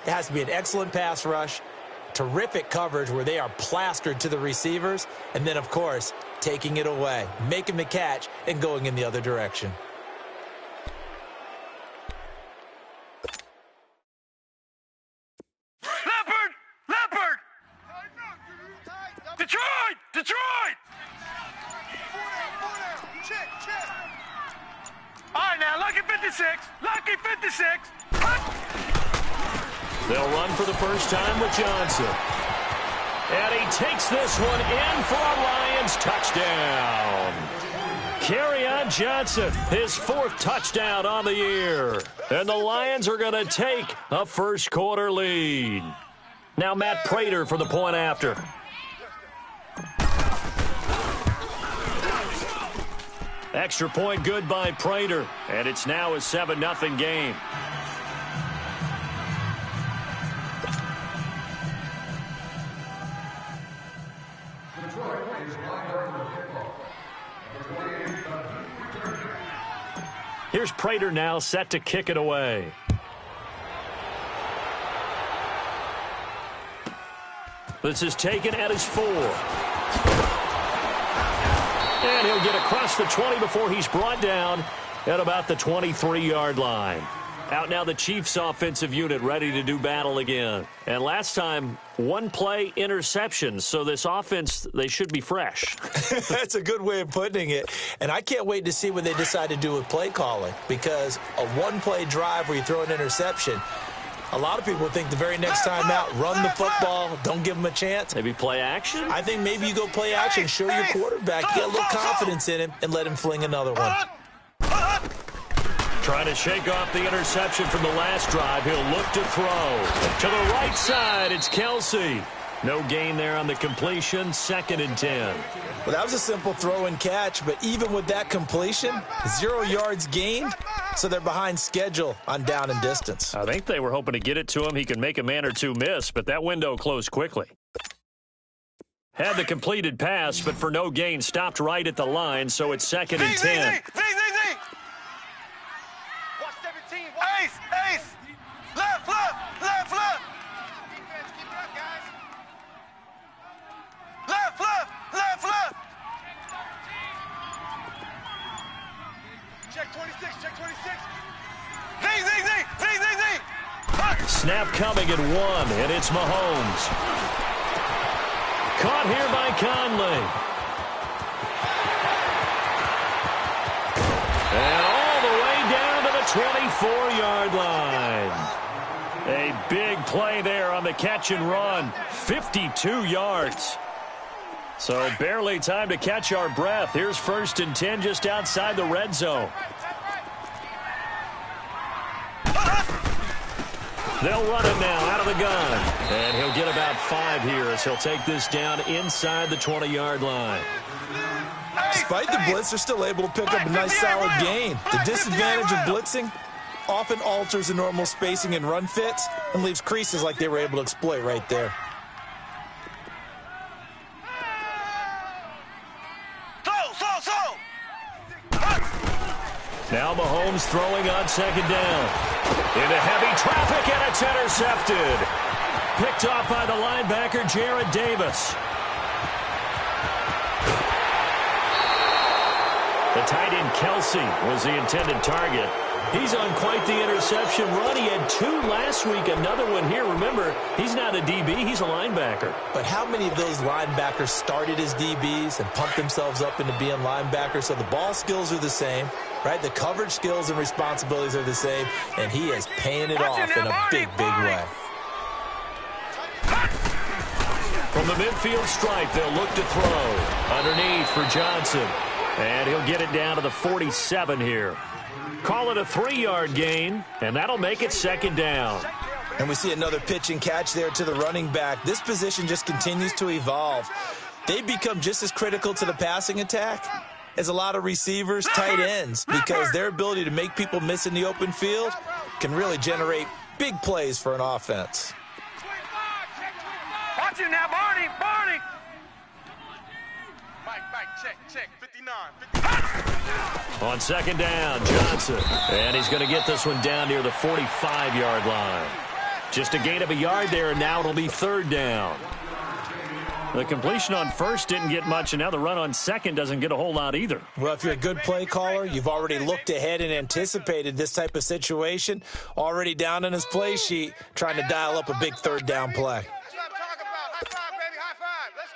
it has to be an excellent pass rush, terrific coverage where they are plastered to the receivers, and then, of course, taking it away, making the catch, and going in the other direction. Leopard! Detroit! Check. All right, now, lucky 56. They'll run for the first time with Johnson. And he takes this one in for a Lions touchdown. Kerryon Johnson, his 4th touchdown on the year. And the Lions are going to take a first-quarter lead. Now Matt Prater for the point after. Extra point good by Prater. And it's now a 7-0 game. Here's Prater now set to kick it away. This is taken at his 4. And he'll get across the 20 before he's brought down at about the 23-yard line. Out now the Chiefs offensive unit ready to do battle again. And last time, 1-play interceptions. So this offense, they should be fresh. That's a good way of putting it. And I can't wait to see what they decide to do with play calling. Because a 1-play drive where you throw an interception, a lot of people think the very next time out, run the football, don't give them a chance. Maybe play action? I think maybe you go play action, show your quarterback, get a little confidence in him, and let him fling another one. Trying to shake off the interception from the last drive. He'll look to throw. To the right side, it's Kelsey. No gain there on the completion, 2nd and 10. Well, that was a simple throw and catch, but even with that completion, 0 yards gained, so they're behind schedule on down and distance. I think they were hoping to get it to him. He can make a man or two miss, but that window closed quickly. Had the completed pass, but for no gain, stopped right at the line, so it's 2nd and 10. Watch 17. Ace. Left. Defense, keep it up, guys. Left. Check 26. Z. Snap coming at 1, and it's Mahomes. Caught here by Conley. And all the way down to the 24-yard line. A big play there on the catch and run. 52 yards. So barely time to catch our breath. Here's 1st and 10 just outside the red zone. They'll run it now out of the gun. And he'll get about 5 here as he'll take this down inside the 20-yard line. Despite the blitz, they're still able to pick up a nice solid gain. The disadvantage of blitzing often alters the normal spacing and run fits and leaves creases like they were able to exploit right there. Now Mahomes throwing on 2nd down. Into heavy traffic, and it's intercepted. Picked off by the linebacker, Jared Davis. The tight end, Kelsey, was the intended target. He's on quite the interception run. He had 2 last week, another one here. Remember, he's not a DB, he's a linebacker. But how many of those linebackers started as DBs and pumped themselves up into being linebackers? So the ball skills are the same, right? The coverage skills and responsibilities are the same, and he is paying it off in a big, big way. From the midfield stripe, they'll look to throw. Underneath for Johnson. And he'll get it down to the 47 here. Call it a 3-yard gain, and that'll make it 2nd down. And we see another pitch and catch there to the running back. This position just continues to evolve. They become just as critical to the passing attack as a lot of receivers, tight ends, because their ability to make people miss in the open field can really generate big plays for an offense. Watch it now, Barney. Mike, check. 59. On 2nd down, Johnson. And he's going to get this one down near the 45-yard line. Just a gain of a yard there, and now it'll be third down. The completion on first didn't get much, and now the run on second doesn't get a whole lot either. Well, if you're a good play caller, you've already looked ahead and anticipated this type of situation. Already down in his play sheet, trying to dial up a big third down play. That's what I'm talking about. High five, baby, high five. Let's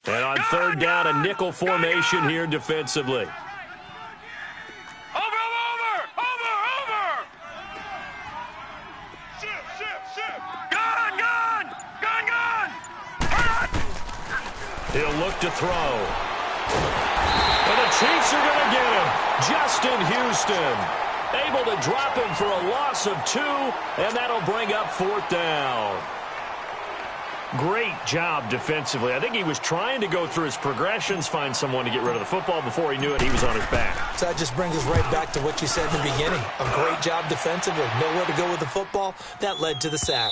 go. And on third down, a nickel formation here defensively. He'll look to throw. And the Chiefs are going to get him. Justin Houston able to drop him for a loss of 2, and that'll bring up fourth down. Great job defensively. I think he was trying to go through his progressions, find someone to get rid of the football. Before he knew it, he was on his back. So that just brings us right back to what you said in the beginning. A great job defensively. Nowhere to go with the football. That led to the sack.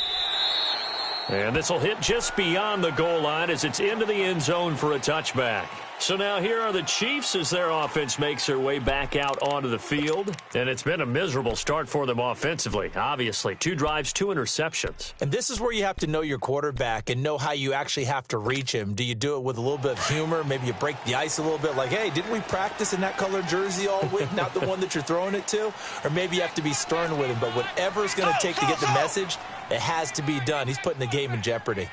And this will hit just beyond the goal line as it's into the end zone for a touchback. So now here are the Chiefs as their offense makes their way back out onto the field. And it's been a miserable start for them offensively. Obviously, 2 drives, 2 interceptions. And this is where you have to know your quarterback and know how you actually have to reach him. Do you do it with a little bit of humor? Maybe you break the ice a little bit like, hey, didn't we practice in that color jersey all week? Not the one that you're throwing it to? Or maybe you have to be stern with him. But whatever it's going to take to get the message, it has to be done. He's putting the game in jeopardy.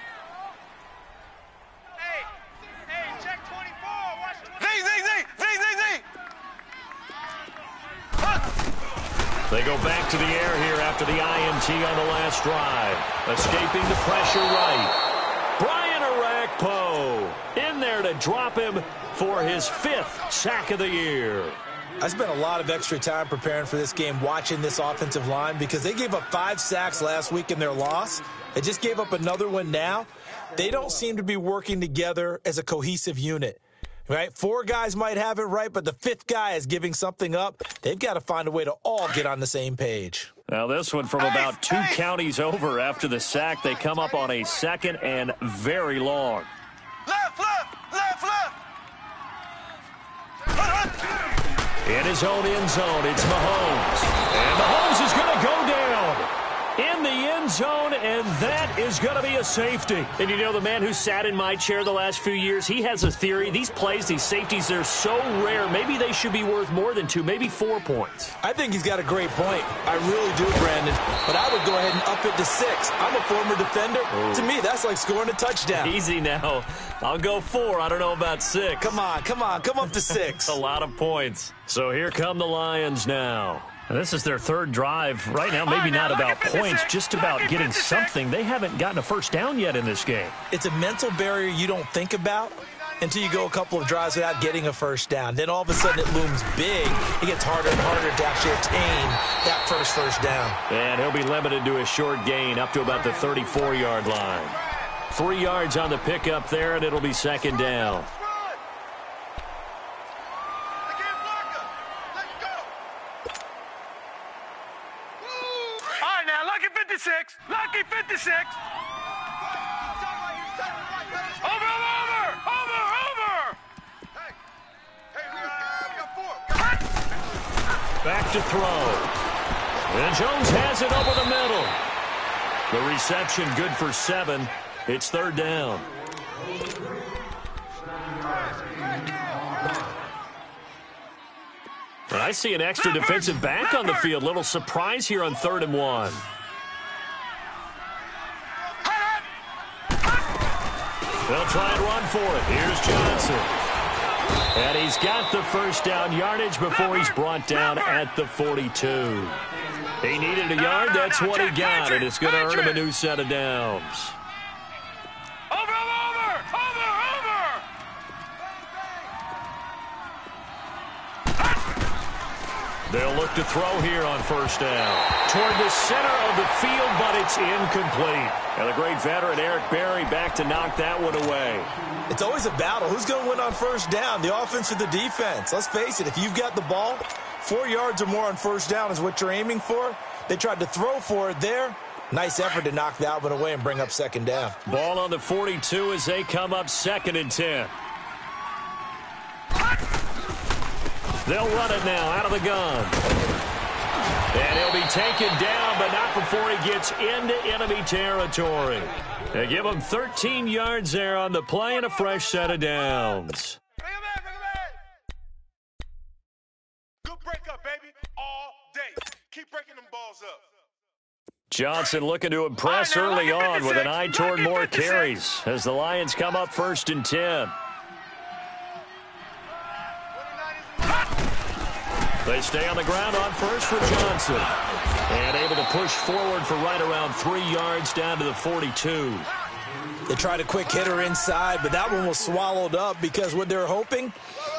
They go back to the air here after the INT on the last drive. Escaping the pressure right. Brian Arakpo in there to drop him for his 5th sack of the year. I spent a lot of extra time preparing for this game, watching this offensive line, because they gave up 5 sacks last week in their loss. They just gave up another one now. They don't seem to be working together as a cohesive unit. Right? 4 guys might have it right, but the 5th guy is giving something up. They've got to find a way to all get on the same page. Now this one from about 2 counties over after the sack. They come up on a 2nd and very long. Left. In his own end zone, it's Mahomes. And Mahomes is going to go down in the end zone, and that is going to be a safety. And you know, the man who sat in my chair the last few years, he has a theory. These plays, these safeties, they're so rare. Maybe they should be worth more than 2, maybe 4 points. I think he's got a great point. I really do, Brandon. But I would go ahead and up it to 6. I'm a former defender. Ooh. To me, that's like scoring a touchdown. Easy now. I'll go 4. I don't know about 6. Come on. Come up to 6. A lot of points. So here come the Lions now. And this is their 3rd drive. Right now, maybe not about points, just about getting something. They haven't gotten a first down yet in this game. It's a mental barrier you don't think about until you go a couple of drives without getting a first down. Then all of a sudden it looms big. It gets harder and harder to actually attain that first down. And he'll be limited to a short gain up to about the 34-yard line. 3 yards on the pickup there, and it'll be 2nd down. Lucky 56. Over. Back to throw. And Jones has it over the middle. The reception good for 7. It's 3rd down. And I see an extra defensive back on the field. Little surprise here on 3rd and 1. They'll try and run for it. Here's Johnson. And he's got the first down yardage before he's brought down at the 42. He needed a yard. That's what he got, and it's going to earn him a new set of downs. Over. They'll look to throw here on first down. Toward the center of the field, but it's incomplete. And the great veteran Eric Berry back to knock that one away. It's always a battle. Who's going to win on first down, the offense or the defense? Let's face it, if you've got the ball, 4 yards or more on first down is what you're aiming for. They tried to throw for it there. Nice effort to knock that one away and bring up 2nd down. Ball on the 42 as they come up 2nd and 10. They'll run it now out of the gun. And he'll be taken down, but not before he gets into enemy territory. They give him 13 yards there on the play and a fresh set of downs. Bring him in. Good breakup, baby, all day. Keep breaking them balls up. Johnson looking to impress early on with an eye toward more carries as the Lions come up 1st and 10. They stay on the ground on first for Johnson. And able to push forward for right around 3 yards down to the 42. They tried a quick hitter inside, but that one was swallowed up because what they're hoping,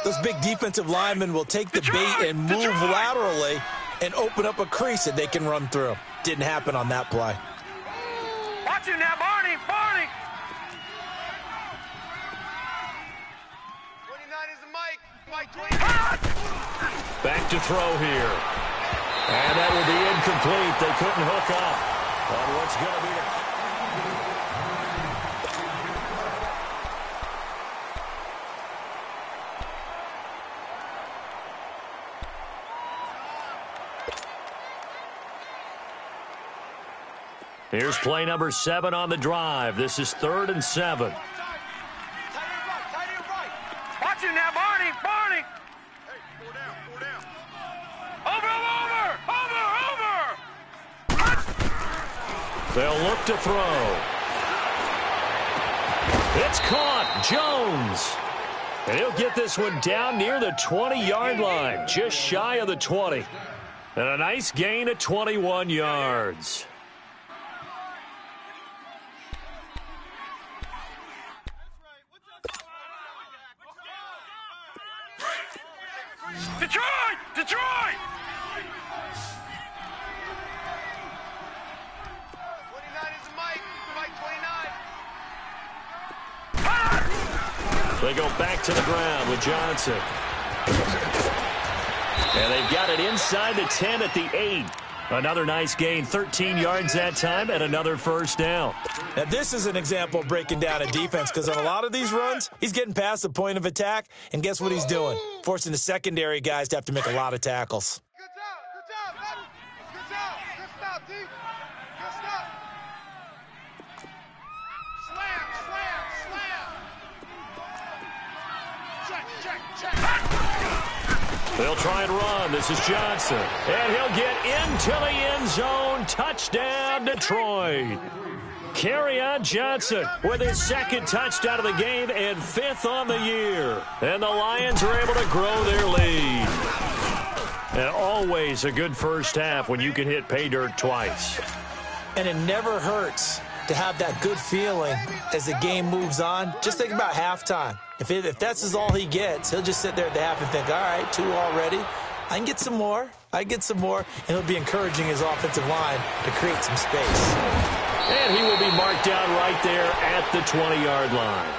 those big defensive linemen will take the bait and move laterally and open up a crease that they can run through. Didn't happen on that play. Watch it now, Barney. 29 is the mic. Mike 29. Back to throw here. And that will be incomplete. They couldn't hook up on what's going to be Here's play number 7 on the drive. This is 3rd and 7. Watch it now, Barney. Hey, 4 down. Over. They'll look to throw. It's caught. Jones. And he'll get this one down near the 20-yard line, just shy of the 20. And a nice gain of 21 yards. Detroit! 29 is the mic. Mike 29. They go back to the ground with Johnson. And they've got it inside the 10 at the 8. Another nice gain, 13 yards that time, and another first down. Now, this is an example of breaking down a defense because on a lot of these runs, he's getting past the point of attack, and guess what he's doing? Forcing the secondary guys to have to make a lot of tackles. Good job, buddy. Good stop, D. Good stop. Slam. Check. They'll try and run. This is Johnson. And he'll get into the end zone. Touchdown, Detroit. Kerryon Johnson with his 2nd touchdown of the game and 5th on the year. And the Lions are able to grow their lead. And always a good first half when you can hit pay dirt twice. And it never hurts to have that good feeling as the game moves on. Just think about halftime. If that's all he gets, he'll just sit there at the half and think, all right, 2 already. I can get some more. And he'll be encouraging his offensive line to create some space. And he will be marked down right there at the 20-yard line.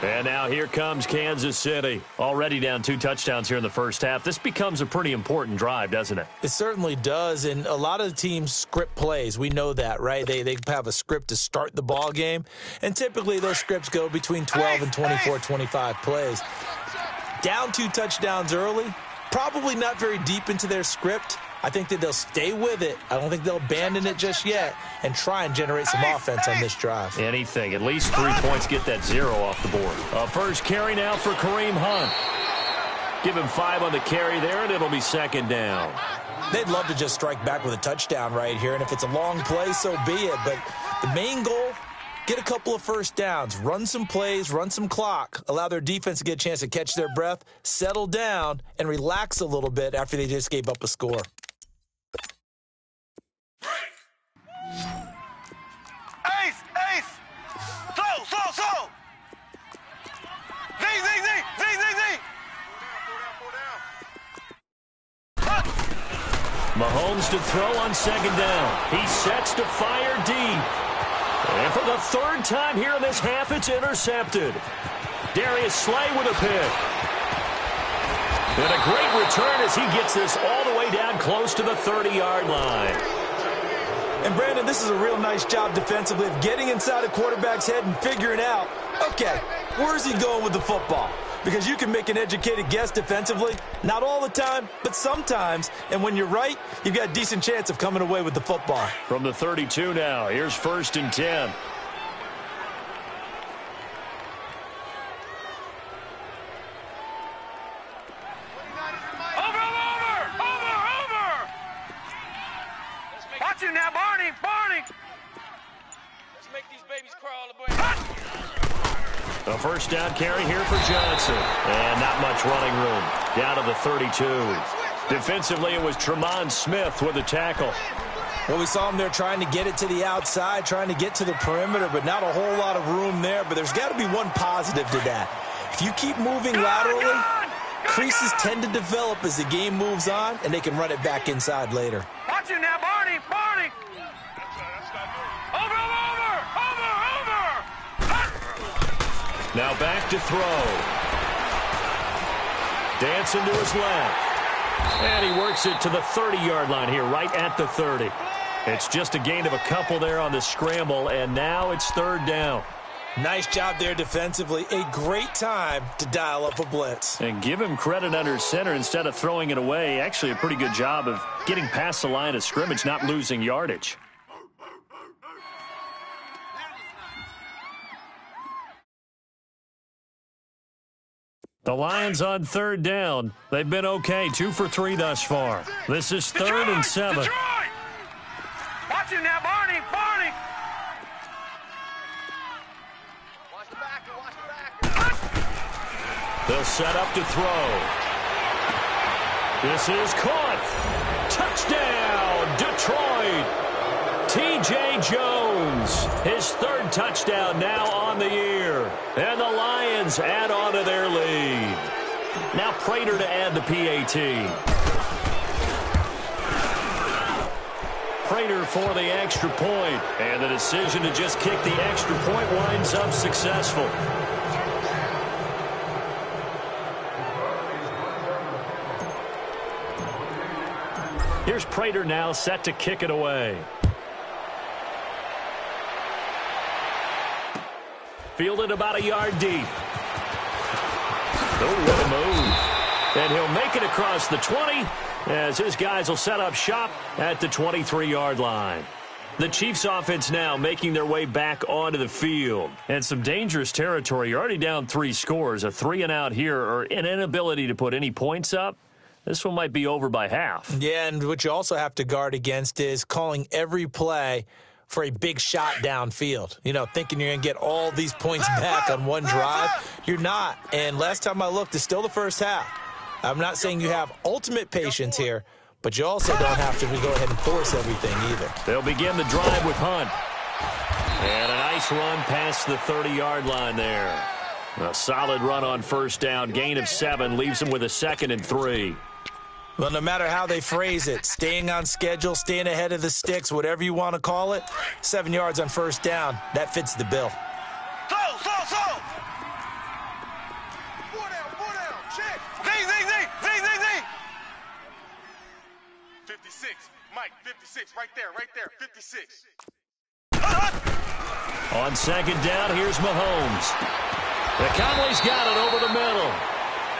And now here comes Kansas City. Already down 2 touchdowns here in the first half. This becomes a pretty important drive, doesn't it? It certainly does, and a lot of the teams script plays. We know that, right? They have a script to start the ball game, and typically those scripts go between 12 and 24, 25 plays. Down 2 touchdowns early, probably not very deep into their script. I think that they'll stay with it. I don't think they'll abandon it just yet and try and generate some offense on this drive. Anything. At least 3 points, get that 0 off the board. First carry now for Kareem Hunt. Give him 5 on the carry there, and it'll be 2nd down. They'd love to just strike back with a touchdown right here, and if it's a long play, so be it. But the main goal, get a couple of first downs, run some plays, run some clock, allow their defense to get a chance to catch their breath, settle down, and relax a little bit after they just gave up a score. Ace! Throw! Z! Mahomes to throw on 2nd down. He sets to fire deep. And for the 3rd time here in this half, it's intercepted. Darius Slay with a pick. And a great return as he gets this all the way down close to the 30-yard line. And, Brandon, this is a real nice job defensively of getting inside a quarterback's head and figuring out, okay, where's he going with the football? because you can make an educated guess defensively. Not all the time, but sometimes. And when you're right, you've got a decent chance of coming away with the football. From the 32 now, here's 1st and 10. Watch you now, Barney! Let's make these babies crawl away. A first down carry here for Johnson. And not much running room. Down to the 32. Defensively, it was Tremont Smith with a tackle. Well, we saw him there trying to get it to the outside, trying to get to the perimeter, but not a whole lot of room there. But there's got to be one positive to that. If you keep moving laterally, creases tend to develop as the game moves on, and they can run it back inside later. Watch you now, Barney! Over! Now back to throw. Dancing to his left. And he works it to the 30-yard line here, right at the 30. It's just a gain of a couple there on the scramble, and now it's 3rd down. Nice job there defensively. A great time to dial up a blitz. And give him credit under center instead of throwing it away. Actually, a pretty good job of getting past the line of scrimmage, not losing yardage. The Lions on 3rd down. They've been okay, 2 for 3 thus far. This is 3rd and 7. Detroit! Watch you now, Barney! Watch the back. They'll set up to throw. This is caught. Touchdown, Detroit. T.J. Jones, his 3rd touchdown now on the year. And the Lions add on to their lead. Now Prater to add the PAT. Prater for the extra point. And the decision to just kick the extra point winds up successful. Here's Prater now set to kick it away. Fielded about a yard deep. Oh, what a move. And he'll make it across the 20 as his guys will set up shop at the 23-yard line. The Chiefs offense now making their way back onto the field. And some dangerous territory. You're already down 3 scores. A 3-and-out here or an inability to put any points up. This one might be over by half. Yeah, and what you also have to guard against is calling every play for a big shot downfield. You know, thinking you're going to get all these points back on one drive. You're not. And last time I looked, it's still the first half. I'm not saying you have ultimate patience here, but you also don't have to go ahead and force everything either. They'll begin the drive with Hunt. And a nice run past the 30-yard line there. A solid run on first down. Gain of 7 leaves them with a 2nd and 3. Well, no matter how they phrase it, staying on schedule, staying ahead of the sticks, whatever you want to call it, 7 yards on first down, that fits the bill. Slow! 4 down, check! Z! 56, Mike, 56, right there, 56. On 2nd down, here's Mahomes. Conley's got it over the middle.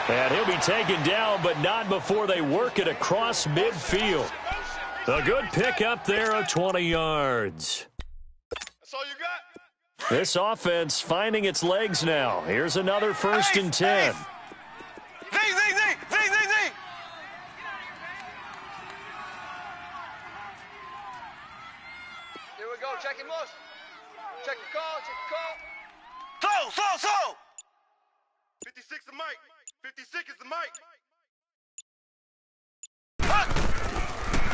And he'll be taken down, but not before they work it across midfield. A good pickup there of 20 yards. That's all you got? This offense finding its legs now. Here's another 1st and 10. Z! Here we go, check him out. Check the call. Slow! 56 the mic. 56 is the mic.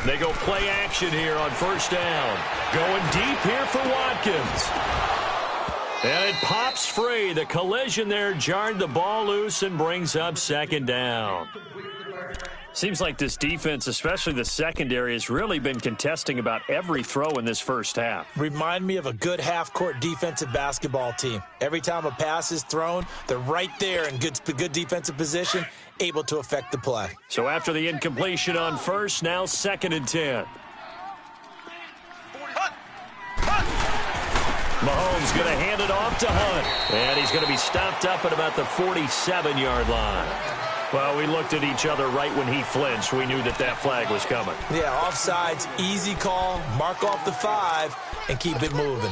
They go play action here on first down. Going deep here for Watkins. And it pops free. The collision there jarred the ball loose and brings up 2nd down. Seems like this defense, especially the secondary, has really been contesting about every throw in this first half. Remind me of a good half-court defensive basketball team. Every time a pass is thrown, they're right there in good defensive position, able to affect the play. So after the incompletion on first, now 2nd and 10. Mahomes going to hand it off to Hunt. And he's going to be stopped up at about the 47-yard line. Well, we looked at each other right when he flinched. We knew that that flag was coming. Yeah, offsides, easy call. Mark off the 5 and keep it moving.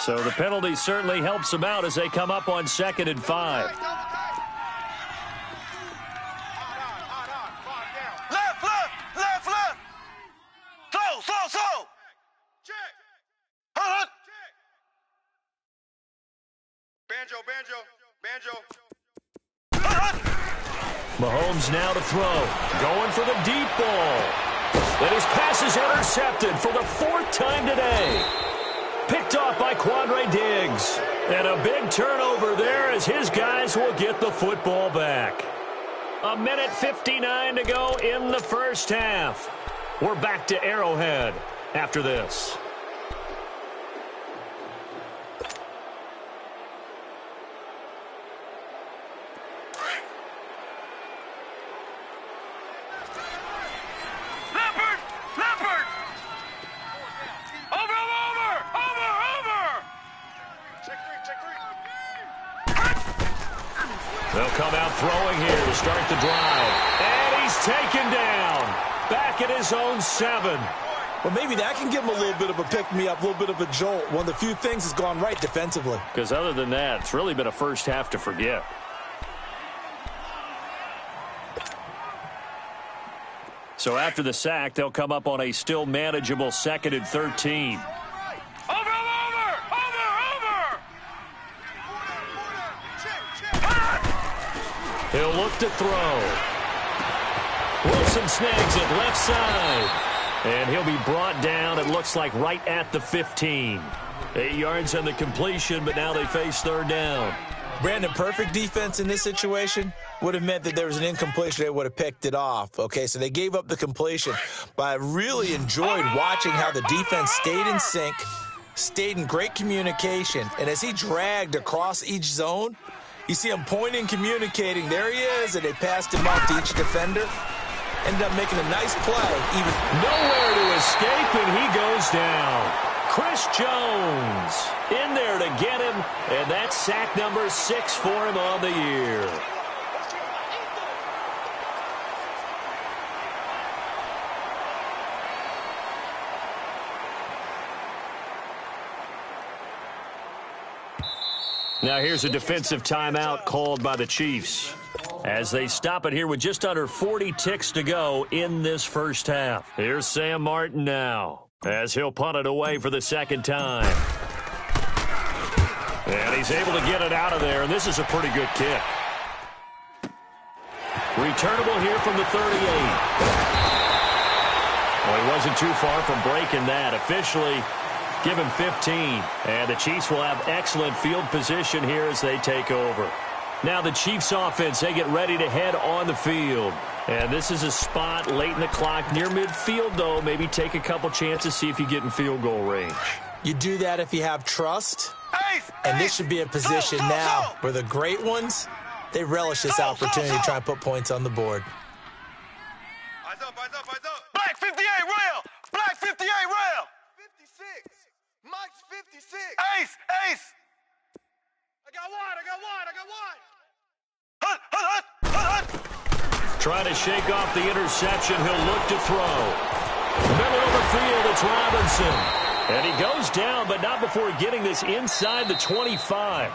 So the penalty certainly helps them out as they come up on 2nd and 5. Mahomes now to throw. Going for the deep ball. And his pass is intercepted for the 4th time today. Picked off by Quandre Diggs. And a big turnover there as his guys will get the football back. 1:59 to go in the first half. We're back to Arrowhead after this. They'll come out throwing here to start the drive. And he's taken down. Back at his own 7. Well, maybe that can give him a little bit of a pick-me-up, a little bit of a jolt. One of the few things has gone right defensively. Because other than that, it's really been a first half to forget. So after the sack, they'll come up on a still manageable 2nd and 13. He'll look to throw. Wilson snags it left side. And he'll be brought down, it looks like, right at the 15. 8 yards on the completion, but now they face 3rd down. Brandon, perfect defense in this situation would have meant that there was an incompletion. They would have picked it off. Okay, so they gave up the completion. But I really enjoyed watching how the defense stayed in sync, stayed in great communication. And as he dragged across each zone, you see him pointing, communicating. There he is, and they passed him off to each defender. Ended up making a nice play. Even nowhere to escape, and he goes down. Chris Jones in there to get him, and that's sack number 6 for him on the year. Now here's a defensive timeout called by the Chiefs as they stop it here with just under 40 ticks to go in this first half. Here's Sam Martin now as he'll punt it away for the 2nd time. And he's able to get it out of there, and this is a pretty good kick. Returnable here from the 38. Well, he wasn't too far from breaking that. Officially, give him 15. And the Chiefs will have excellent field position here as they take over. Now the Chiefs offense, they get ready to head on the field. And this is a spot late in the clock near midfield, though. Maybe take a couple chances, see if you get in field goal range. You do that if you have trust. And this should be a position now where the great ones, they relish this opportunity to try and put points on the board. Eyes up, eyes up, eyes up. Black 58 rail. Black 58 rail. 56. Mike's 56. Ace, ace. I got one, I got one, I got one. Hut, hut, hut, hut, hut. Trying to shake off the interception. He'll look to throw. Middle of the field, it's Robinson. And he goes down, but not before getting this inside the 25.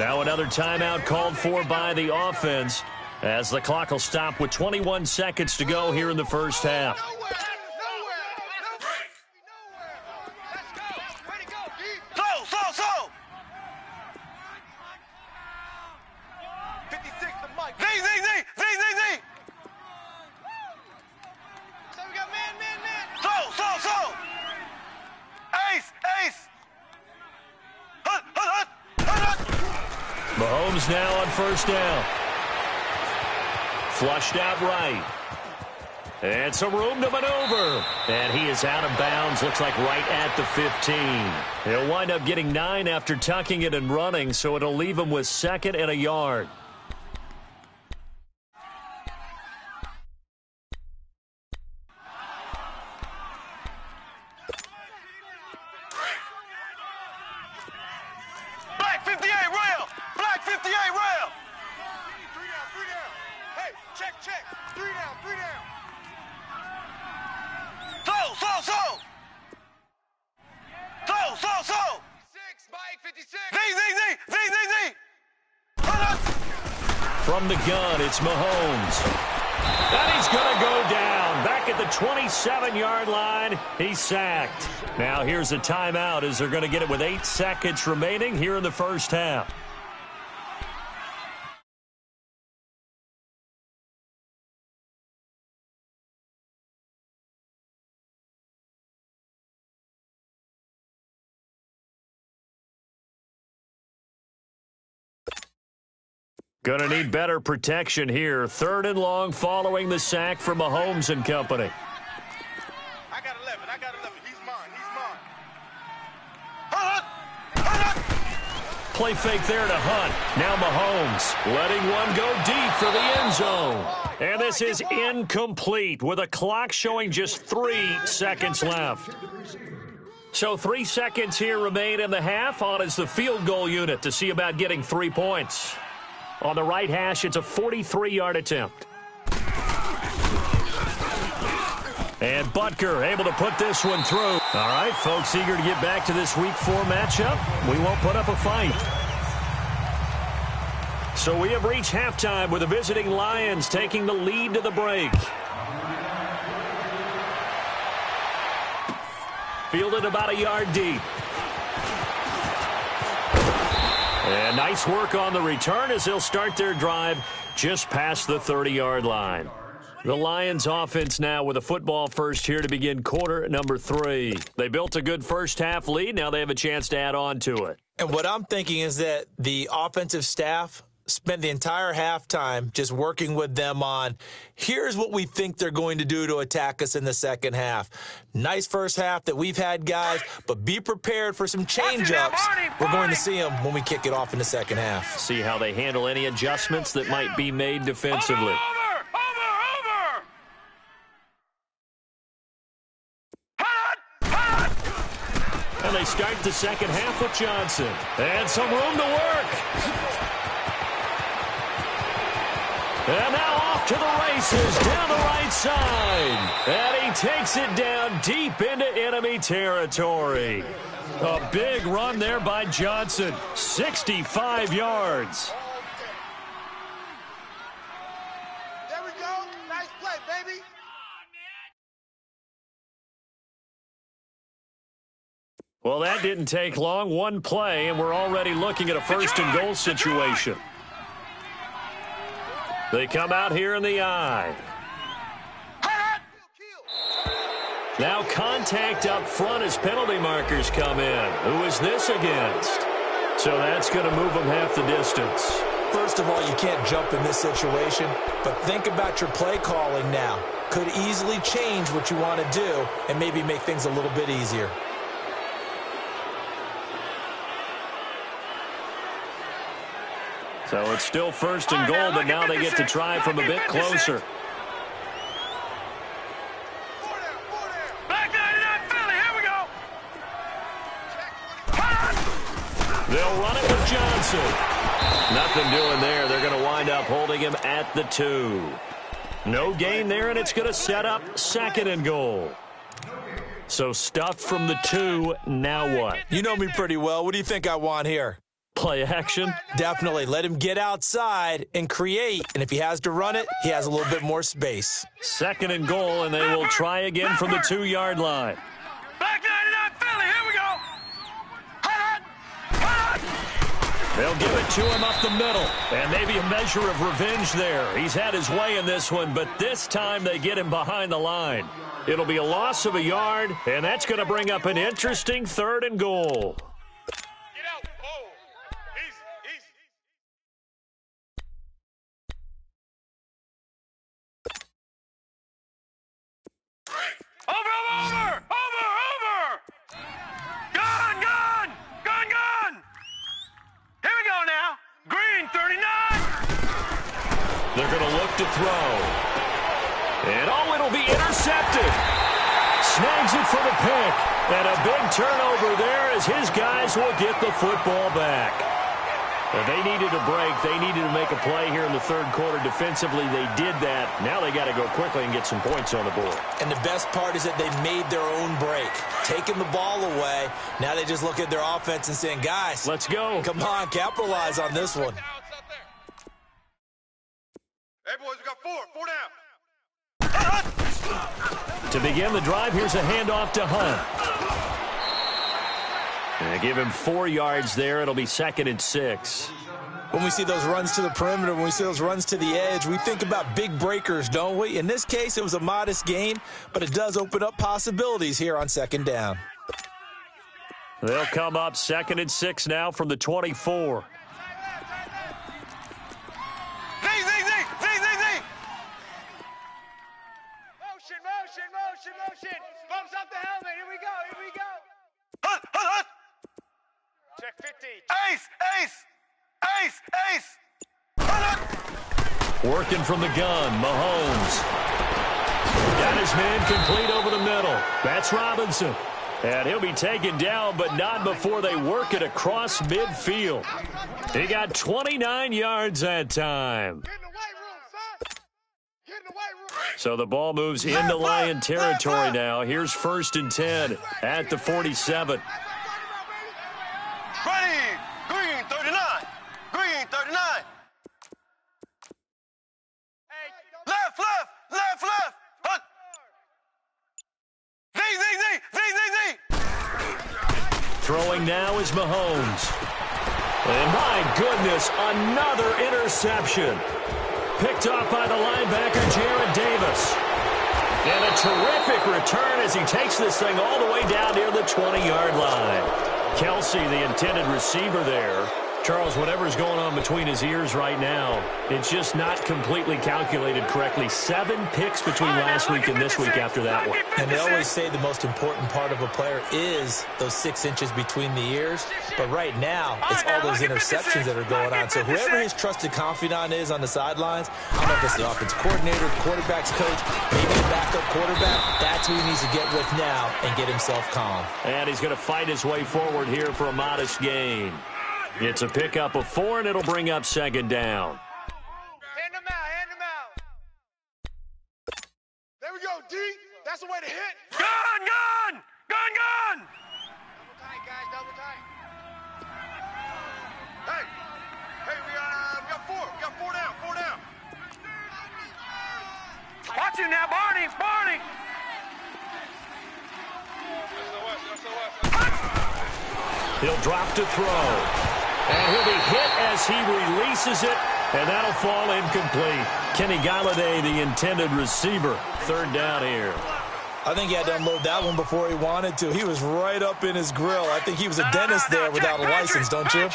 Now another timeout called for by the offense as the clock will stop with 21 seconds to go here in the first half. Mahomes now on first down. Flushed out right. And some room to maneuver. And he is out of bounds, looks like right at the 15. He'll wind up getting 9 after tucking it and running, so it'll leave him with 2nd and a yard. Check, check. 3 down, 3 down. Slow, slow, slow. Slow, slow, slow. 6, Mike, 56. Z, Z, Z, Z, Z, Z. From the gun, it's Mahomes. And he's going to go down. Back at the 27-yard line, he's sacked. Now here's a timeout as they're going to get it with 8 seconds remaining here in the first half. Gonna need better protection here. 3rd and long following the sack from Mahomes and company. I got 11. I got 11. He's mine. Play fake there to Hunt. Now Mahomes letting one go deep for the end zone. And this is incomplete with a clock showing just 3 seconds left. So 3 seconds here remain in the half. On is the field goal unit to see about getting 3 points. On the right hash, it's a 43-yard attempt. And Butker able to put this one through. All right, folks, eager to get back to this Week 4 matchup. We won't put up a fight. So we have reached halftime with the visiting Lions taking the lead to the break. Fielded about a yard deep. And nice work on the return as they'll start their drive just past the 30-yard line. The Lions offense now with a football first here to begin quarter number 3. They built a good first half lead. Now they have a chance to add on to it. And what I'm thinking is that the offensive staff spent the entire halftime just working with them on, here's what we think they're going to do to attack us in the second half. Nice first half that we've had, guys, but be prepared for some change-ups. We're going to see them when we kick it off in the second half. See how they handle any adjustments that might be made defensively. And they start the second half with Johnson. And some room to work. And now off to the races down the right side. And he takes it down deep into enemy territory. A big run there by Johnson. 65 yards. There we go. Nice play, baby. Well, that didn't take long. One play, and we're already looking at a first and goal situation. They come out here in the eye. Now contact up front as penalty markers come in. Who is this against? So that's going to move them half the distance. First of all, you can't jump in this situation, but think about your play calling now. Could easily change what you want to do and maybe make things a little bit easier. So it's still first and goal, but now they get to try from a bit closer. They'll run it with Johnson. Nothing doing there. They're going to wind up holding him at the 2. No gain there, and it's going to set up second and goal. So stuffed from the 2, now what? You know me pretty well. What do you think I want here? Play action? Definitely. Let him get outside and create. And if he has to run it, he has a little bit more space. Second and goal, and they will try again from the 2-yard line. Back 99 Philly, here we go. They'll give it to him up the middle. And maybe a measure of revenge there. He's had his way in this one, but this time they get him behind the line. It'll be a loss of a yard, and that's going to bring up an interesting 3rd and goal. They're going to look to throw. And, oh, it'll be intercepted. Snags it for the pick. And a big turnover there as his guys will get the football back. They needed a break. They needed to make a play here in the third quarter. Defensively, they did that. Now they got to go quickly and get some points on the board. And the best part is that they made their own break. Taking the ball away. Now they just look at their offense and saying, guys, let's go. Come on, capitalize on this one. Hey, boys, we got four down. To begin the drive, here's a handoff to Hunt. And give him 4 yards there. It'll be 2nd and 6. When we see those runs to the perimeter, when we see those runs to the edge, we think about big breakers, don't we? In this case, it was a modest gain, but it does open up possibilities here on 2nd down. They'll come up 2nd and 6 now from the 24. Motion. Bumps up the helmet. Here we go. Hunt. Check 50. Ace. Hunt. Working from the gun, Mahomes. Got his man complete over the middle. That's Robinson. And he'll be taken down, but not before they work it across midfield. He got 29 yards that time. So the ball moves into Lion territory now. Here's 1st and 10 at the 47. Ready. Green 39. Left. Hunt. Z. Throwing now is Mahomes. And my goodness, another interception. Picked off by the linebacker, Jared Davis. And a terrific return as he takes this thing all the way down near the 20-yard line. Kelsey, the intended receiver there. Charles, whatever's going on between his ears right now, it's just not completely calculated correctly. 7 picks between last week and this week after that one. And they always say the most important part of a player is those 6 inches between the ears. But right now, it's all those interceptions that are going on. So whoever his trusted confidant is on the sidelines, I don't know if it's the offensive coordinator, quarterback's coach, maybe the backup quarterback, that's who he needs to get with now and get himself calm. And he's going to fight his way forward here for a modest gain. It's a pickup of 4, and it'll bring up 2nd down. Hand him out. There we go, D. That's the way to hit. Gun! Double tight, guys, double tight. Hey, we got 4. We got 4 down. Watch it now, Barney. He'll drop to throw. And he'll be hit as he releases it, and that'll fall incomplete. Kenny Galladay, the intended receiver. 3rd down here. I think he had to unload that one before he wanted to. He was right up in his grill. I think he was a dentist there without a license, don't you?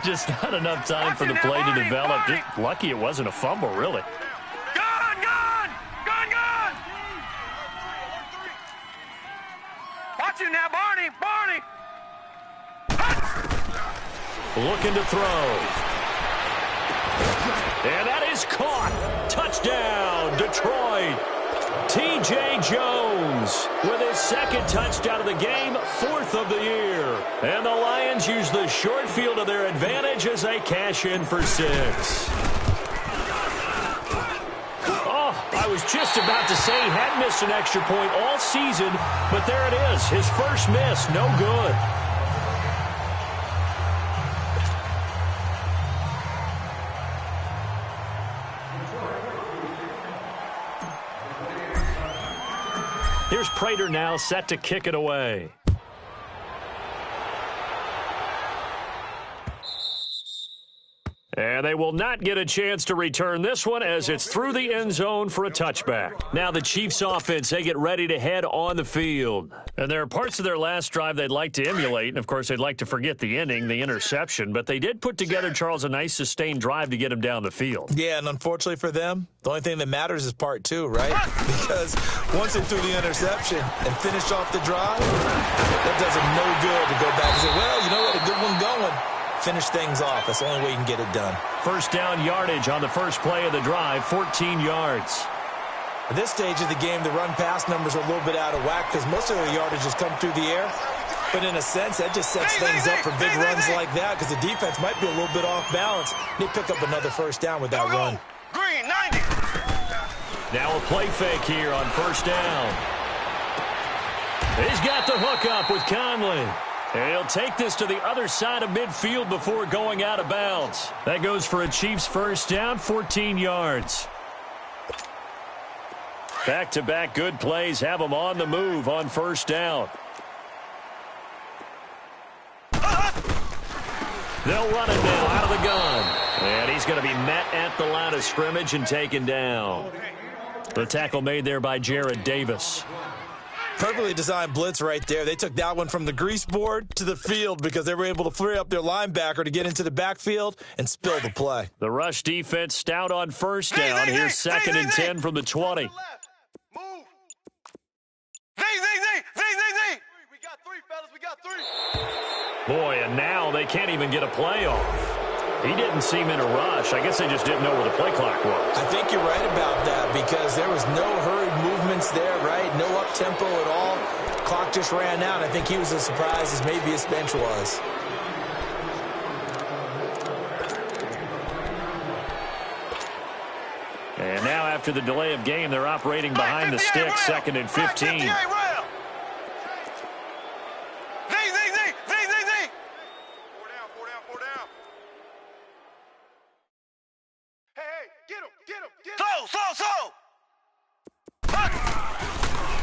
Just not enough time for the play to develop. Just lucky it wasn't a fumble, really. Gun! Watch it now, Barney. Looking to throw. And that is caught. Touchdown, Detroit. T.J. Jones with his 2nd touchdown of the game, 4th of the year. And the Lions use the short field to their advantage as they cash in for 6. Oh, I was just about to say he hadn't missed an extra point all season, but there it is. His first miss, no good. Here's Prater now set to kick it away. And they will not get a chance to return this one as it's through the end zone for a touchback. Now the Chiefs offense, they get ready to head on the field. And there are parts of their last drive they'd like to emulate. And, of course, they'd like to forget the inning, the interception. But they did put together, Charles, a nice sustained drive to get him down the field. Yeah, and unfortunately for them, the only thing that matters is part 2, right? Because once they threw the interception and finished off the drive, that does them no good to go back and say, well, you know what, a good one going. Finish things off. That's the only way you can get it done. 1st down yardage on the first play of the drive, 14 yards. At this stage of the game, the run-pass numbers are a little bit out of whack because most of the yardage has come through the air. But in a sense, that just sets things up for big runs like that because the defense might be a little bit off balance. They pick up another first down with that run. Green, 90. Now a play fake here on first down. He's got the hook up with Conley. And he'll take this to the other side of midfield before going out of bounds. That goes for a Chiefs first down, 14 yards. Back-to-back good plays have them on the move on first down. They'll run it now out of the gun. And he's going to be met at the line of scrimmage and taken down. The tackle made there by Jared Davis. Perfectly designed blitz right there. They took that one from the grease board to the field because they were able to free up their linebacker to get into the backfield and spill the play. The rush defense stout on first down. Here's second and 10 from the 20. Move. Z. We got three, fellas. We got three. Boy, and now they can't even get a play off. He didn't seem in a rush. I guess they just didn't know where the play clock was. I think you're right about that because there was no hurried movements there, right? No up-tempo at all. Clock just ran out. I think he was as surprised as maybe his bench was. And now after the delay of game, they're operating behind the stick, second and 15.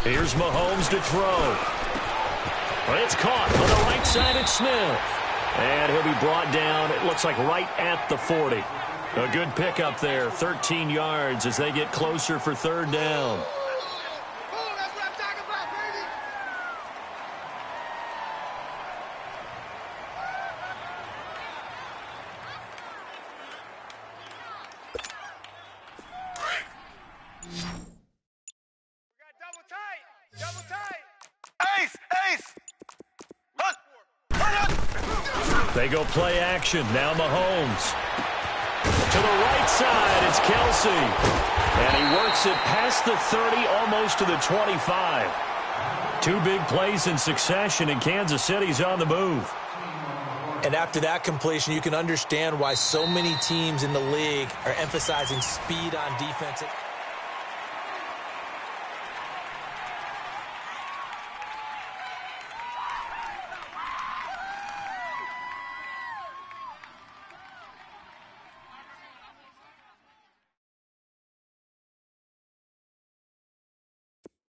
Here's Mahomes to throw. It's caught on the right side at Smith. And he'll be brought down, it looks like right at the 40. A good pickup there, 13 yards as they get closer for third down. They go play action. Now Mahomes. To the right side, it's Kelsey. And he works it past the 30, almost to the 25. Two big plays in succession, and Kansas City's on the move. And after that completion, you can understand why so many teams in the league are emphasizing speed on defense.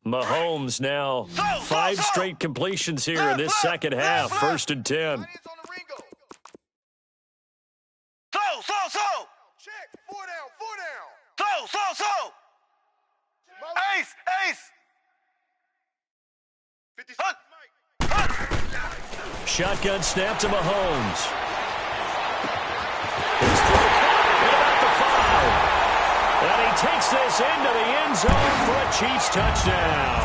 Mahomes now 5 straight completions here in this second half. First and 10. Check. 4 down. Ace. 50. Shotgun snap to Mahomes. His throw at about the 5. And he takes this into the end zone for a Chiefs touchdown.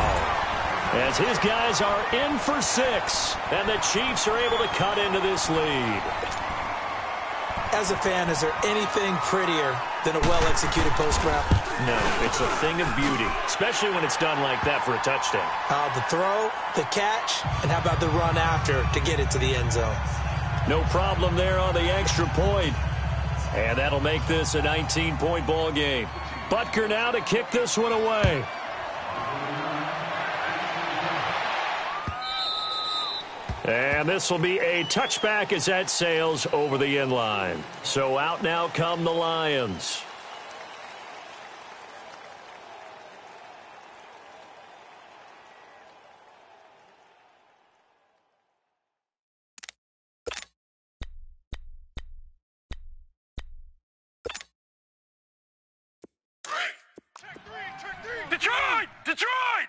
As his guys are in for 6, and the Chiefs are able to cut into this lead. As a fan, is there anything prettier than a well-executed post route? No, it's a thing of beauty, especially when it's done like that for a touchdown. The throw, the catch, and how about the run after to get it to the end zone? No problem there on the extra point. And that'll make this a 19-point ball game. Butker now to kick this one away. And this will be a touchback as that sails over the end line. So out now come the Lions. Detroit!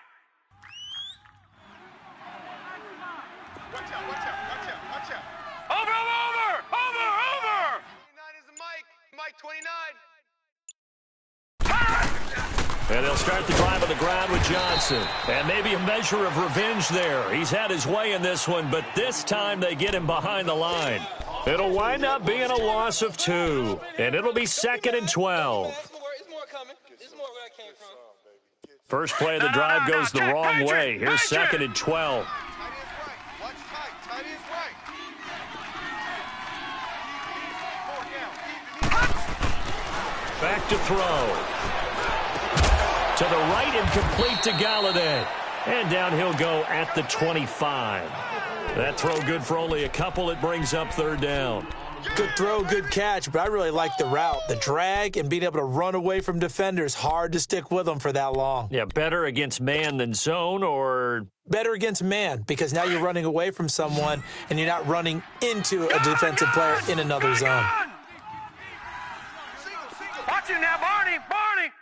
Watch out. Over! 29 is the Mike 29. And they'll start the drive on the ground with Johnson. And maybe a measure of revenge there. He's had his way in this one, but this time they get him behind the line. It'll wind up being a loss of 2. And it'll be second and 12. First play of the drive goes the wrong way. Here's second and 12. Back to throw. To the right and complete to Galladay. And down he'll go at the 25. That throw good for only a couple. It brings up third down. Good throw, good catch, but I really like the route. The drag and being able to run away from defenders, hard to stick with them for that long. Yeah, better against man than zone, or? Better against man, because now you're running away from someone and you're not running into a defensive player in another zone. Watch it now, Barney! Barney!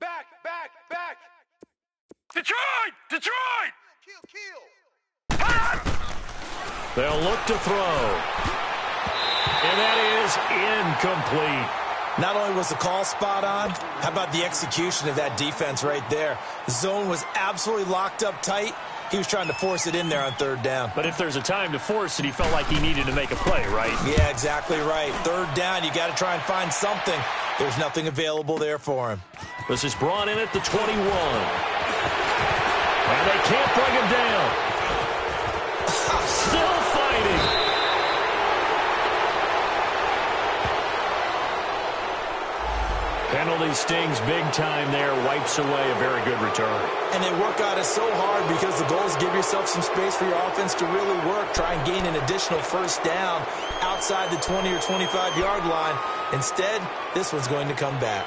Back! Detroit! Kill! They'll look to throw. And that is incomplete. Not only was the call spot on, how about the execution of that defense right there? The zone was absolutely locked up tight. He was trying to force it in there on third down. But if there's a time to force it, he felt like he needed to make a play, right? Yeah, exactly right. Third down, you got to try and find something. There's nothing available there for him. This is brought in at the 21. And they can't bring him down. Still fighting. Penalty stings big time there. Wipes away a very good return. And they work on it so hard because the goal is give yourself some space for your offense to really work. Try and gain an additional first down outside the 20 or 25-yard line. Instead, this one's going to come back.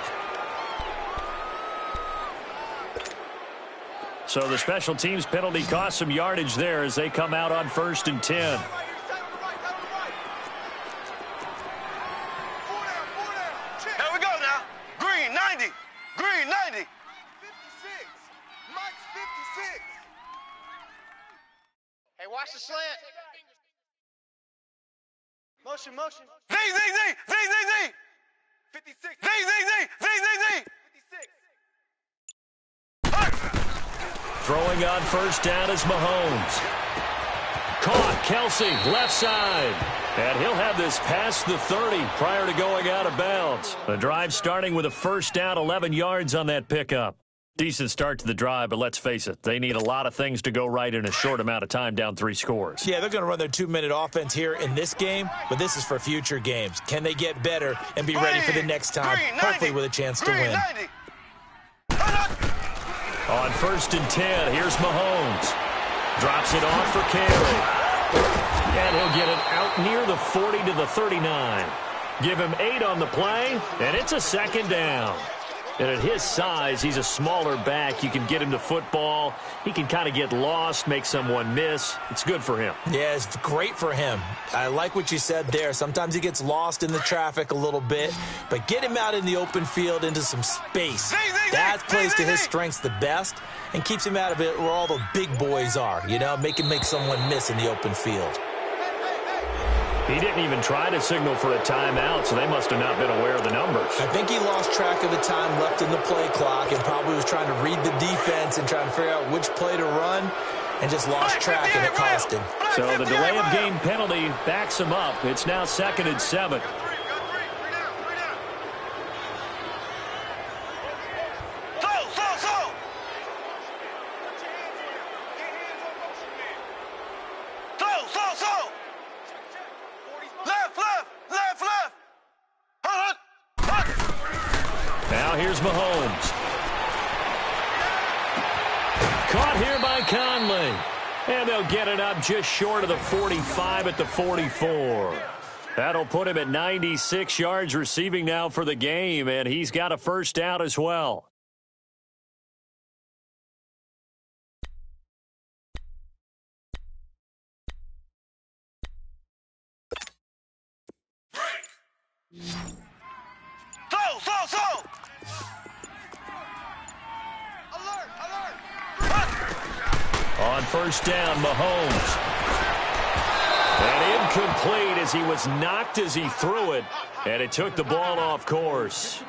So the special teams penalty cost some yardage there as they come out on 1st and 10. Here we go now. Green 90. Green 90. 56. Mike's 56. Hey, watch the slant. Motion. Z. 56. Z. 56. Throwing on first down is Mahomes. Caught, Kelsey, left side. And he'll have this past the 30 prior to going out of bounds. The drive starting with a first down, 11 yards on that pickup. Decent start to the drive, but let's face it, they need a lot of things to go right in a short amount of time, down 3 scores. Yeah, they're going to run their 2-minute offense here in this game, but this is for future games. Can they get better and be ready for the next time, hopefully with a chance to win? On 1st and 10, here's Mahomes. Drops it off for carry. And he'll get it out near the 40 to the 39. Give him 8 on the play, and it's a second down. And at his size, he's a smaller back. You can get him to football. He can kind of get lost, make someone miss. It's good for him. Yeah, it's great for him. I like what you said there. Sometimes he gets lost in the traffic a little bit, but get him out in the open field into some space. That plays to his strengths the best and keeps him out of it where all the big boys are, you know, make someone miss in the open field. He didn't even try to signal for a timeout, so they must have not been aware of the numbers. I think he lost track of the time left in the play clock and probably was trying to read the defense and trying to figure out which play to run and just lost track, and it cost him. So the delay of game penalty backs him up. It's now 2nd and 7. Here's Mahomes. Caught here by Conley. And they'll get it up just short of the 45 at the 44. That'll put him at 96 yards receiving now for the game, and he's got a first down as well. On first down, Mahomes. And incomplete as he was knocked as he threw it. And it took the ball off course.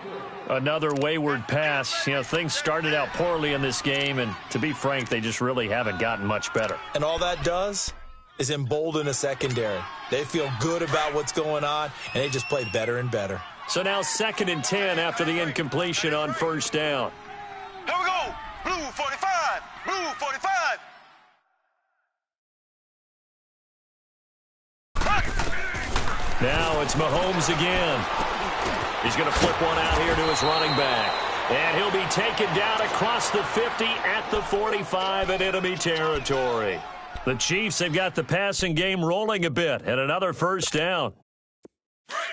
Another wayward pass. You know, things started out poorly in this game, and to be frank, they just really haven't gotten much better. And all that does is embolden a secondary. They feel good about what's going on, and they just play better and better. So now 2nd and 10 after the incompletion on first down. Here we go. Blue 45. Blue 45. Now it's Mahomes again. He's going to flip one out here to his running back. And he'll be taken down across the 50 at the 45 in enemy territory. The Chiefs have got the passing game rolling a bit, and another first down.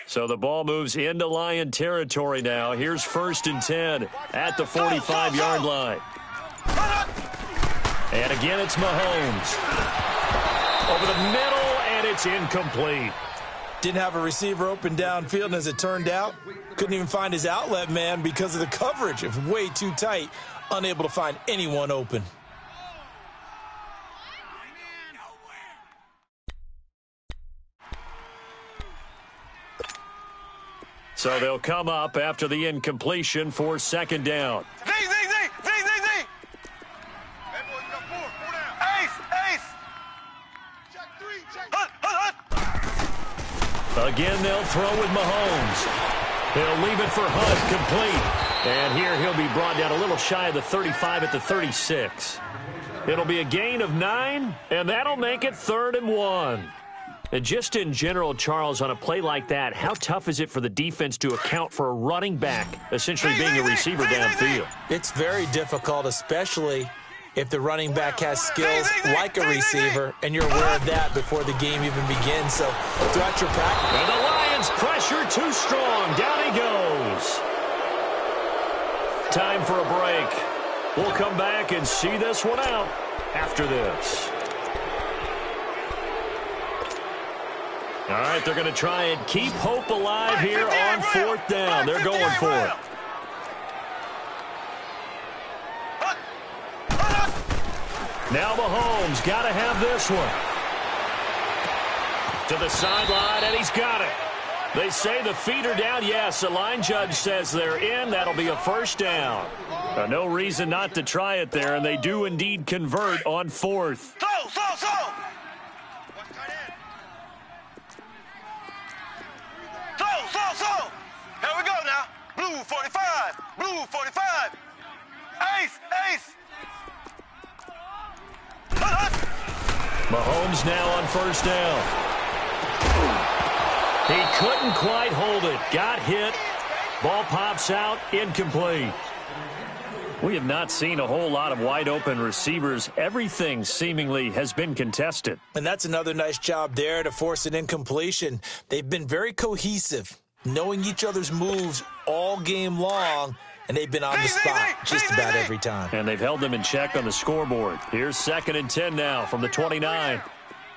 So the ball moves into Lion territory now. Here's 1st and 10 at the 45-yard line. And again, it's Mahomes. Over the middle, and it's incomplete. Didn't have a receiver open downfield, and as it turned out, couldn't even find his outlet man because of the coverage. It was way too tight, unable to find anyone open. So they'll come up after the incompletion for 2nd down. Z. Bad boys got 4 down. Ace. Check 3, check. Hut. Again, they'll throw with Mahomes. He'll leave it for Hunt, complete. And here he'll be brought down a little shy of the 35 at the 36. It'll be a gain of 9, and that'll make it 3rd and 1. And just in general, Charles, on a play like that, how tough is it for the defense to account for a running back essentially being a receiver downfield? It's very difficult, especially if the running back has skills like a receiver, and you're aware of that before the game even begins. So throughout your practice. And the Lions pressure too strong. Down he goes. Time for a break. We'll come back and see this one out after this. All right, they're going to try and keep hope alive here on 4th down. They're going for it. Now Mahomes got to have this one. To the sideline, and he's got it. They say the feet are down. Yes, the line judge says they're in. That'll be a 1st down. No reason not to try it there, and they do indeed convert on 4th. So. Here we go now. Blue 45. Ace. Mahomes now on 1st down. He couldn't quite hold it. Got hit. Ball pops out. Incomplete. We have not seen a whole lot of wide-open receivers. Everything seemingly has been contested. And that's another nice job there to force an incompletion. They've been very cohesive, knowing each other's moves all game long, and they've been on the spot just about every time. And they've held them in check on the scoreboard. Here's 2nd and 10 now from the 29.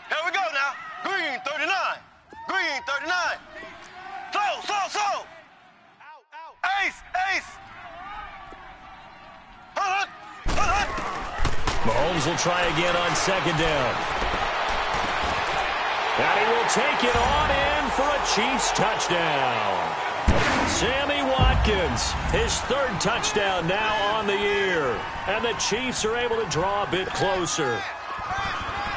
Here we go now. Green 39. So. Ace. Mahomes will try again on 2nd down. And he will take it on in for a Chiefs touchdown. Sammy Watkins, his 3rd touchdown now on the year. And the Chiefs are able to draw a bit closer.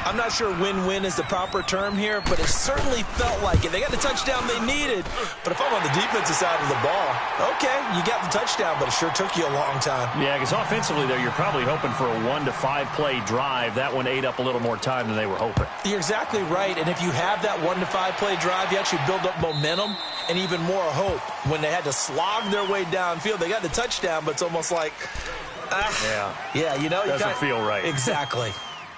I'm not sure win-win is the proper term here, but it certainly felt like it. They got the touchdown they needed, but if I'm on the defensive side of the ball, okay, you got the touchdown, but it sure took you a long time. Yeah, because offensively there, you're probably hoping for a 1 to 5 play drive. That one ate up a little more time than they were hoping. You're exactly right, and if you have that 1 to 5 play drive, you actually build up momentum and even more hope. When they had to slog their way downfield, they got the touchdown, but it's almost like, you know. Doesn't feel right. Exactly.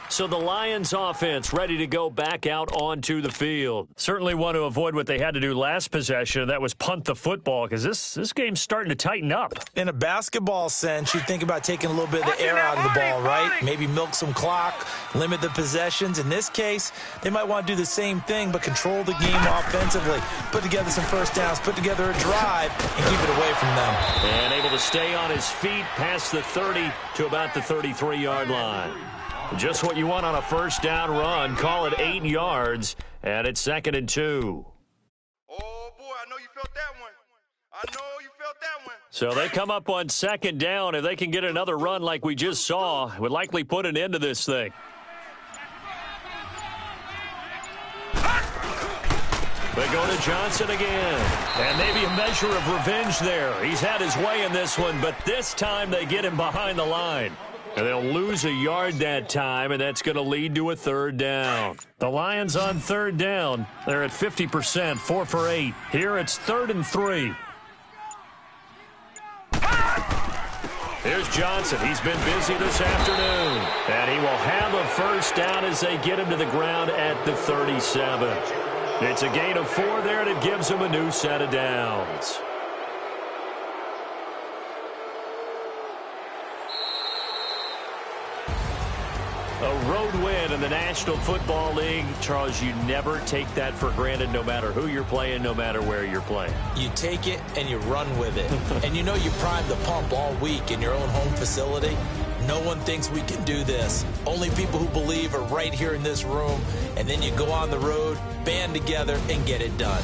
So the Lions offense ready to go back out onto the field. Certainly want to avoid what they had to do last possession, and that was punt the football, because this game's starting to tighten up. In a basketball sense, you think about taking a little bit of the air out of the ball, right? Maybe milk some clock, limit the possessions. In this case, they might want to do the same thing, but control the game offensively. Put together some first downs, put together a drive, and keep it away from them. And able to stay on his feet past the 30 to about the 33-yard line. Just what you want on a first down run. Call it 8 yards, and it's 2nd and 2. Oh, boy, I know you felt that one. So they come up on 2nd down. If they can get another run like we just saw, it would likely put an end to this thing. They go to Johnson again. And maybe a measure of revenge there. He's had his way in this one, but this time they get him behind the line. And they'll lose a yard that time, and that's going to lead to a 3rd down. The Lions on 3rd down. They're at 50%, 4 for 8. Here it's 3rd and 3. Here's Johnson. He's been busy this afternoon. And he will have a first down as they get him to the ground at the 37. It's a gain of 4 there, and it gives him a new set of downs. A road win in the National Football League. Charles, you never take that for granted no matter who you're playing, no matter where you're playing. You take it and you run with it. And you know you primed the pump all week in your own home facility. No one thinks we can do this. Only people who believe are right here in this room. And then you go on the road, band together, and get it done.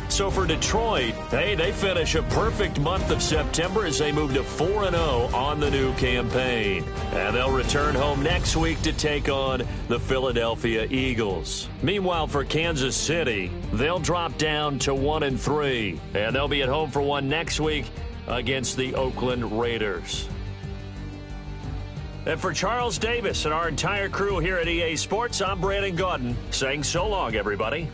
So for Detroit, hey, they finish a perfect month of September as they move to 4-0 on the new campaign. And they'll return home next week to take on the Philadelphia Eagles. Meanwhile, for Kansas City, they'll drop down to 1-3. And they'll be at home for one next week against the Oakland Raiders. And for Charles Davis and our entire crew here at EA Sports, I'm Brandon Gaudin saying so long, everybody.